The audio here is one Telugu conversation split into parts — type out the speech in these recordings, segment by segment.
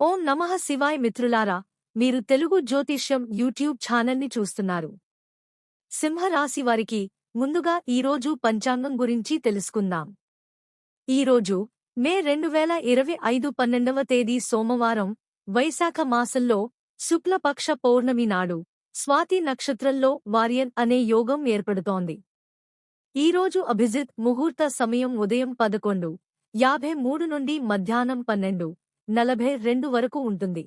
ఓం నమః శివాయ మిత్రులారా, మీరు తెలుగు జ్యోతిష్యం యూట్యూబ్ ఛానల్ని చూస్తున్నారు. సింహరాశి వారికి ముందుగా ఈరోజు పంచాంగం గురించి తెలుసుకుందాం. ఈరోజు మే 2025 12వ తేదీ సోమవారం, వైశాఖ మాసంలో శుక్లపక్ష పౌర్ణమి నాడు స్వాతి నక్షత్రంలో వారియన్ అనే యోగం ఏర్పడుతోంది. ఈరోజు అభిజిత్ ముహూర్త సమయం ఉదయం 11:53 నుండి మధ్యాహ్నం 12:42 వరకు ఉంటుంది.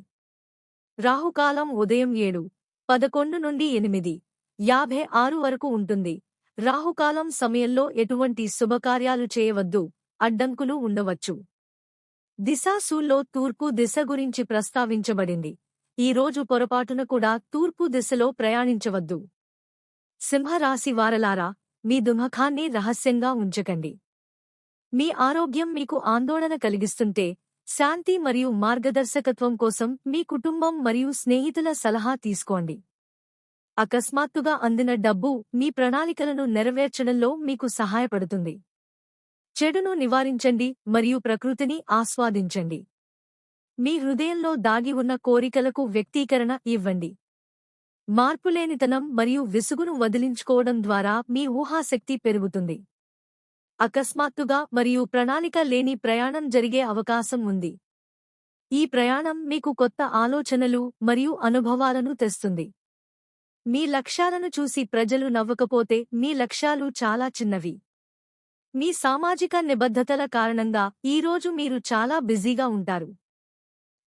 రాహుకాలం ఉదయం 7:11 నుండి 8:56 వరకు ఉంటుంది. రాహుకాలం సమయంలో ఎటువంటి శుభకార్యాలు చేయవద్దు, అడ్డంకులు ఉండవచ్చు. దిశాశూల్లో తూర్పు దిశ గురించి ప్రస్తావించబడింది. ఈ రోజు పొరపాటున కూడా తూర్పు దిశలో ప్రయాణించవద్దు. సింహరాశి వారలారా, మీ దుఃఖాన్ని రహస్యంగా ఉంచకండి. మీ ఆరోగ్యం మీకు ఆందోళన కలిగిస్తుంటే శాంతి మరియు మార్గదర్శకత్వం కోసం మీ కుటుంబం మరియు స్నేహితుల సలహా తీసుకోండి. అకస్మాత్తుగా అందిన డబ్బు మీ ప్రణాళికలను నెరవేర్చడంలో మీకు సహాయపడుతుంది. చెడును నివారించండి మరియు ప్రకృతిని ఆస్వాదించండి. మీ హృదయంలో దాగి ఉన్న కోరికలకు వ్యక్తీకరణ ఇవ్వండి. మార్పులేనితనం మరియు విసుగును వదిలించుకోవడం ద్వారా మీ ఊహాశక్తి పెరుగుతుంది. అకస్మాత్తుగా మరియు ప్రణాళిక లేని ప్రయాణం జరిగే అవకాశం ఉంది. ఈ ప్రయాణం మీకు కొత్త ఆలోచనలు మరియు అనుభవాలను తెస్తుంది. మీ లక్ష్యాలను చూసి ప్రజలు నవ్వకపోతే మీ లక్ష్యాలు చాలా చిన్నవి. మీ సామాజిక నిబద్ధతల కారణంగా ఈరోజు మీరు చాలా బిజీగా ఉంటారు.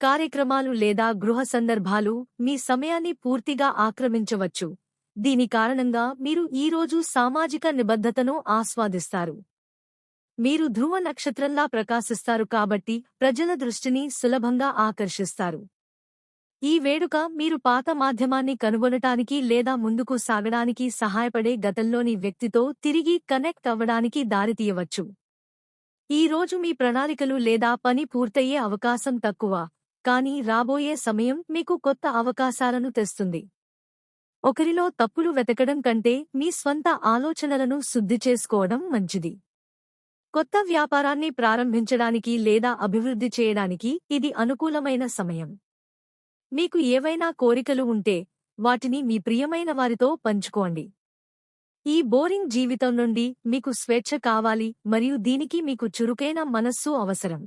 కార్యక్రమాలు లేదా గృహ సందర్భాలు మీ సమయాన్ని పూర్తిగా ఆక్రమించవచ్చు. దీని కారణంగా మీరు ఈరోజు సామాజిక నిబద్ధతను ఆస్వాదిస్తారు. మీరు ధ్రువ నక్షత్రంలా ప్రకాశిస్తారు కాబట్టి ప్రజల దృష్టిని సులభంగా ఆకర్షిస్తారు. ఈ వేడుక మీరు పాత మాధ్యమాన్ని కనుగొనటానికి లేదా ముందుకు సాగడానికి సహాయపడే గతంలోని వ్యక్తితో తిరిగి కనెక్ట్ అవ్వడానికి దారితీయవచ్చు. ఈ రోజు మీ ప్రణాళికలు లేదా పని పూర్తయ్యే అవకాశం తక్కువ, కానీ రాబోయే సమయం మీకు కొత్త అవకాశాలను తెస్తుంది. ఒకరిలో తప్పులు వెతకడం కంటే మీ స్వంత ఆలోచనలను శుద్ధి చేసుకోవడం మంచిది. కొత్త వ్యాపారాన్ని ప్రారంభించడానికి లేదా అభివృద్ధి చేయడానికి ఇది అనుకూలమైన సమయం. మీకు ఏవైనా కోరికలు ఉంటే వాటిని మీ ప్రియమైన వారితో పంచుకోండి. ఈ బోరింగ్ జీవితం నుండి మీకు స్వేచ్ఛ కావాలి మరియు దీనికి మీకు చురుకైన మనస్సు అవసరం.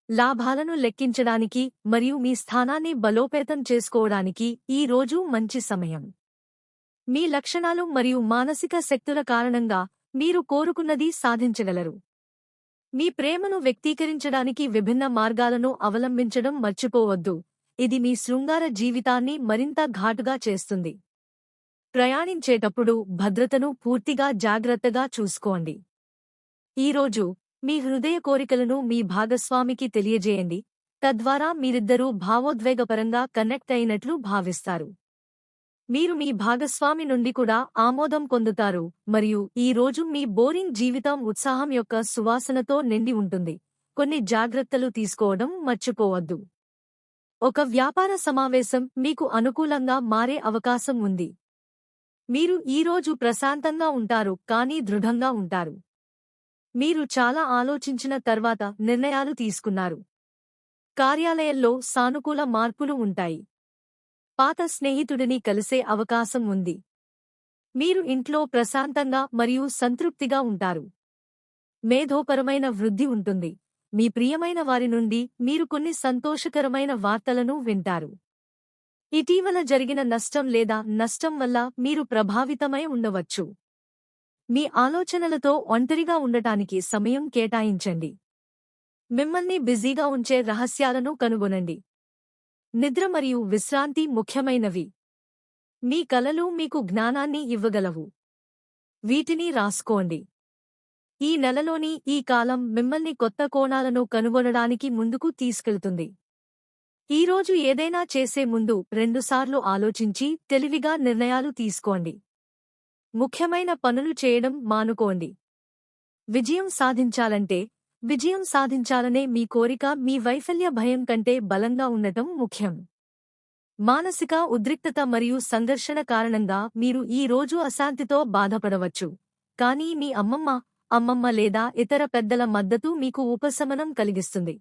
లాభాలను లెక్కించడానికి మరియు మీ స్థానాన్ని బలోపేతం చేసుకోవడానికి ఈ రోజు మంచి సమయం. మీ లక్షణాలు మరియు మానసిక శక్తుల కారణంగా మీరు కోరుకున్నది సాధించగలరు. మీ ప్రేమను వ్యక్తీకరించడానికి విభిన్న మార్గాలను అవలంబించడం మర్చిపోవద్దు. ఇది మీ శృంగార జీవితాన్ని మరింత ఘాటుగా చేస్తుంది. ప్రయాణించేటప్పుడు భద్రతను పూర్తిగా జాగ్రత్తగా చూసుకోండి. ఈరోజు మీ హృదయ కోరికలను మీ భాగస్వామికి తెలియజేయండి, తద్వారా మీరిద్దరూ భావోద్వేగపరంగా కనెక్ట్ అయినట్లు భావిస్తారు. మీరు మీ భాగస్వామి నుండి కూడా ఆమోదం పొందుతారు మరియు ఈ రోజు మీ బోరింగ్ జీవితం ఉత్సాహం యొక్క సువాసనతో నిండి ఉంటుంది. కొన్ని జాగ్రత్తలు తీసుకోవడం మర్చిపోవద్దు. ఒక వ్యాపార సమావేశం మీకు అనుకూలంగా మారే అవకాశం ఉంది. మీరు ఈరోజు ప్రశాంతంగా ఉంటారు కానీ దృఢంగా ఉంటారు. మీరు చాలా ఆలోచించిన తర్వాత నిర్ణయాలు తీసుకున్నారు. కార్యాలయంలో సానుకూల మార్పులు ఉంటాయి. పాత స్నేహితుడిని కలిసే అవకాశం ఉంది. మీరు ఇంట్లో ప్రశాంతంగా మరియు సంతృప్తిగా ఉంటారు. మేధోపరమైన వృద్ధి ఉంటుంది. మీ ప్రియమైన వారి నుండి మీరు కొన్ని సంతోషకరమైన వార్తలను వింటారు. ఇటీవల జరిగిన నష్టం లేదా నష్టం వల్ల మీరు ప్రభావితమై ఉండవచ్చు. మీ ఆలోచనలతో ఒంటరిగా ఉండటానికి సమయం కేటాయించండి. మిమ్మల్ని బిజీగా ఉంచే రహస్యాలను కనుగొనండి. నిద్ర మరియు విశ్రాంతి ముఖ్యమైనవి. మీ కలలు మీకు జ్ఞానాన్ని ఇవ్వగలవు. వీటిని రాసుకోండి. ఈ నెలలోని ఈ కాలం మిమ్మల్ని కొత్త కోణాలను కనుగొనడానికి ముందుకు తీసుకెళ్తుంది. ఈరోజు ఏదైనా చేసే ముందు 2 సార్లు ఆలోచించి తెలివిగా నిర్ణయాలు తీసుకోండి. ముఖ్యమైన పనులు చేయడం మానుకోండి. విజయం సాధించాలనే మీ కోరిక మీ వైఫల్య భయం కంటే బలంగా ఉండటం ముఖ్యం. మానసిక ఉద్రిక్తత మరియు సంఘర్షణ కారణంగా మీరు ఈ రోజు అశాంతితో బాధపడవచ్చు, కానీ మీ అమ్మమ్మ లేదా ఇతర పెద్దల మద్దతు మీకు ఉపశమనం కలిగిస్తుంది.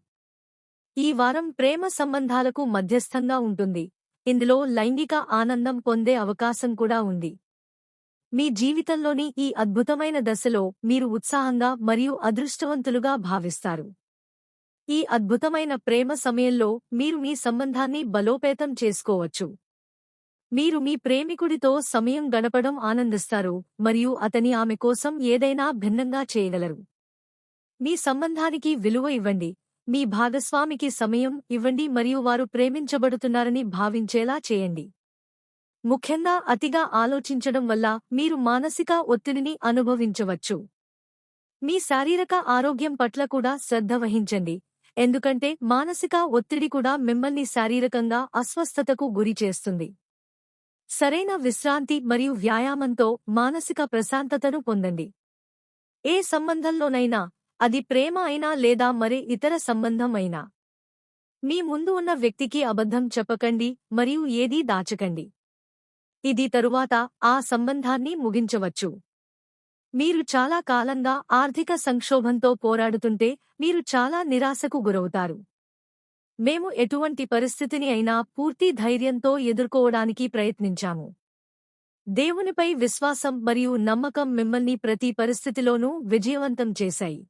ఈ వారం ప్రేమ సంబంధాలకు మధ్యస్థంగా ఉంటుంది. ఇందులో లైంగిక ఆనందం పొందే అవకాశం కూడా ఉంది. మీ జీవితంలోని ఈ అద్భుతమైన దశలో మీరు ఉత్సాహంగా మరియు అదృష్టవంతులుగా భావిస్తారు. ఈ అద్భుతమైన ప్రేమ సమయంలో మీరు మీ సంబంధాన్ని బలోపేతం చేసుకోవచ్చు. మీరు మీ ప్రేమికుడితో సమయం గడపడం ఆనందిస్తారు మరియు ఆమె కోసం ఏదైనా భిన్నంగా చేయగలరు. మీ సంబంధానికి విలువ ఇవ్వండి, మీ భాగస్వామికి సమయం ఇవ్వండి మరియు వారు ప్రేమించబడుతున్నారని భావించేలా చేయండి. ముఖ్యంగా అతిగా ఆలోచించడం వల్ల మీరు మానసిక ఒత్తిడిని అనుభవించవచ్చు. మీ శారీరక ఆరోగ్యం పట్ల కూడా శ్రద్ధ వహించండి, ఎందుకంటే మానసిక ఒత్తిడి కూడా మిమ్మల్ని శారీరకంగా అస్వస్థతకు గురిచేస్తుంది. సరైన విశ్రాంతి మరియు వ్యాయామంతో మానసిక ప్రశాంతతను పొందండి. ఏ సంబంధంలోనైనా, అది ప్రేమ అయినా లేదా మరే ఇతర సంబంధం అయినా, మీ ముందు ఉన్న వ్యక్తికి అబద్ధం చెప్పకండి మరియు ఏదీ దాచకండి. ఇది తరువాత ఆ సంబంధాన్ని ముగించవచ్చు. మీరు చాలా కాలంగా ఆర్థిక సంక్షోభంతో పోరాడుతుంటే మీరు చాలా నిరాశకు గురవుతారు. మేము ఎటువంటి పరిస్థితిని అయినా పూర్తి ధైర్యంతో ఎదుర్కోవడానికి ప్రయత్నించాము. దేవునిపై విశ్వాసం మరియు నమ్మకం మిమ్మల్ని ప్రతి పరిస్థితిలోనూ విజయవంతం చేశాయి.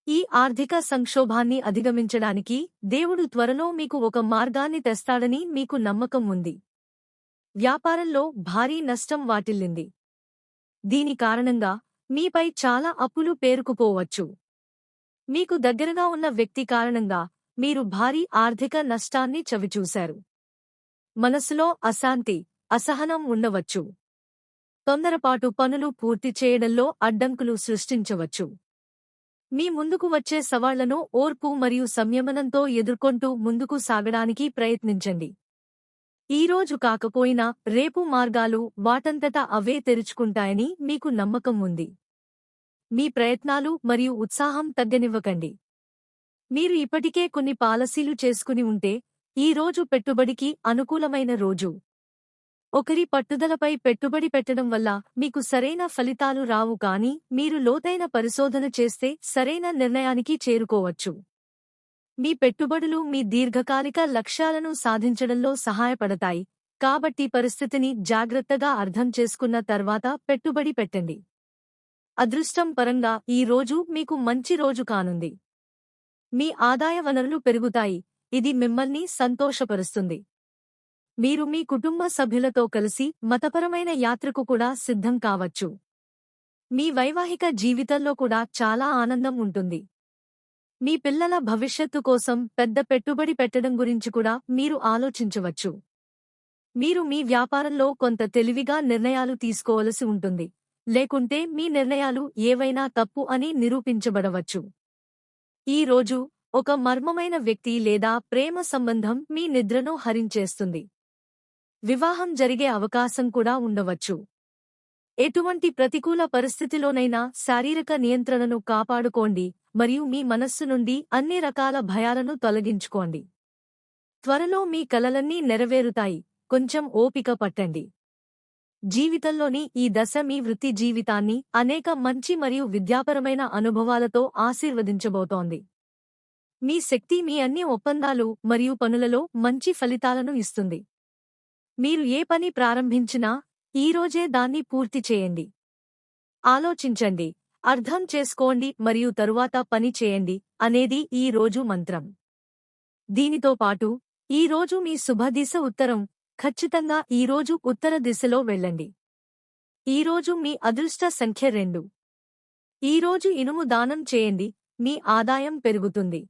ఈ ఆర్థిక సంక్షోభాన్ని అధిగమించడానికి దేవుడు త్వరలో మీకు ఒక మార్గాన్ని తెస్తాడని మీకు నమ్మకం ఉంది. వ్యాపారంలో భారీ నష్టం వాటిల్లింది. దీని కారణంగా మీపై చాలా అప్పులు పేరుకుపోవచ్చు. మీకు దగ్గరగా ఉన్న వ్యక్తి కారణంగా మీరు భారీ ఆర్థిక నష్టాన్ని చవిచూశారు. మనసులో అశాంతి, అసహనం ఉండవచ్చు. తొందరపాటు పనులు పూర్తి చేయడంలో అడ్డంకులు సృష్టించవచ్చు. మీ ముందుకు వచ్చే సవాళ్లను ఓర్పు మరియు సంయమనంతో ఎదుర్కొంటూ ముందుకు సాగడానికి ప్రయత్నించండి. ఈరోజు కాకపోయినా రేపు మార్గాలు వాటంతట అవే తెరుచుకుంటాయని మీకు నమ్మకం ఉంది. మీ ప్రయత్నాలు మరియు ఉత్సాహం తగ్గనివ్వకండి. మీరు ఇప్పటికే కొన్ని పాలసీలు చేసుకుని ఉంటే, ఈ రోజు పెట్టుబడికి అనుకూలమైన రోజు. ఒకరి పట్టుదలపై పెట్టుబడి పెట్టడం వల్ల మీకు సరైన ఫలితాలు రావు, కానీ మీరు లోతైన పరిశోధన చేస్తే సరైన నిర్ణయానికి చేరుకోవచ్చు. మీ పెట్టుబడులు మీ దీర్ఘకాలిక లక్ష్యాలను సాధించడంలో సహాయపడతాయి, కాబట్టి పరిస్థితిని జాగ్రత్తగా అర్థం చేసుకున్న తర్వాత పెట్టుబడి పెట్టండి. అదృష్టం పరంగా ఈ రోజు మీకు మంచి రోజు కానుంది. మీ ఆదాయ వనరులు పెరుగుతాయి, ఇది మిమ్మల్ని సంతోషపరుస్తుంది. మీరు మీ కుటుంబ సభ్యులతో కలిసి మతపరమైన యాత్రకు కూడా సిద్ధం కావచ్చు. మీ వైవాహిక జీవితంలో కూడా చాలా ఆనందం ఉంటుంది. మీ పిల్లల భవిష్యత్తు కోసం పెద్ద పెట్టుబడి పెట్టడం గురించి కూడా మీరు ఆలోచించవచ్చు. మీరు మీ వ్యాపారంలో కొంత తెలివిగా నిర్ణయాలు తీసుకోవలసి ఉంటుంది, లేకుంటే మీ నిర్ణయాలు ఏవైనా తప్పు అని నిరూపించబడవచ్చు. ఈ రోజు ఒక మర్మమైన వ్యక్తి లేదా ప్రేమ సంబంధం మీ నిద్రను హరించేస్తుంది. వివాహం జరిగే అవకాశం కూడా ఉండవచ్చు. ఎటువంటి ప్రతికూల పరిస్థితిలోనైనా శారీరక నియంత్రణను కాపాడుకోండి మరియు మీ మనస్సు నుండి అన్ని రకాల భయాలను తొలగించుకోండి. త్వరలో మీ కలలన్నీ నెరవేరుతాయి, కొంచెం ఓపిక పట్టండి. జీవితంలోని ఈ దశ మీ వృత్తి జీవితాన్ని అనేక మంచి మరియు విద్యాపరమైన అనుభవాలతో ఆశీర్వదించబోతోంది. మీ శక్తి మీ అన్ని ఒప్పందాలు మరియు పనులలో మంచి ఫలితాలను ఇస్తుంది. మీరు ఏ పని ప్రారంభించినా ఈరోజే దాన్ని పూర్తి చేయండి. ఆలోచించండి, అర్థం చేసుకోండి మరియు తరువాత పని చేయండి అనేది ఈ రోజు మంత్రం. దీనితో పాటు ఈ రోజు మీ శుభదిశ ఉత్తరం. ఖచ్చితంగా ఈరోజు ఉత్తర దిశలో వెళ్ళండి. ఈరోజు మీ అదృష్ట సంఖ్య 2. ఈరోజు ఇనుము దానం చేయండి, మీ ఆదాయం పెరుగుతుంది.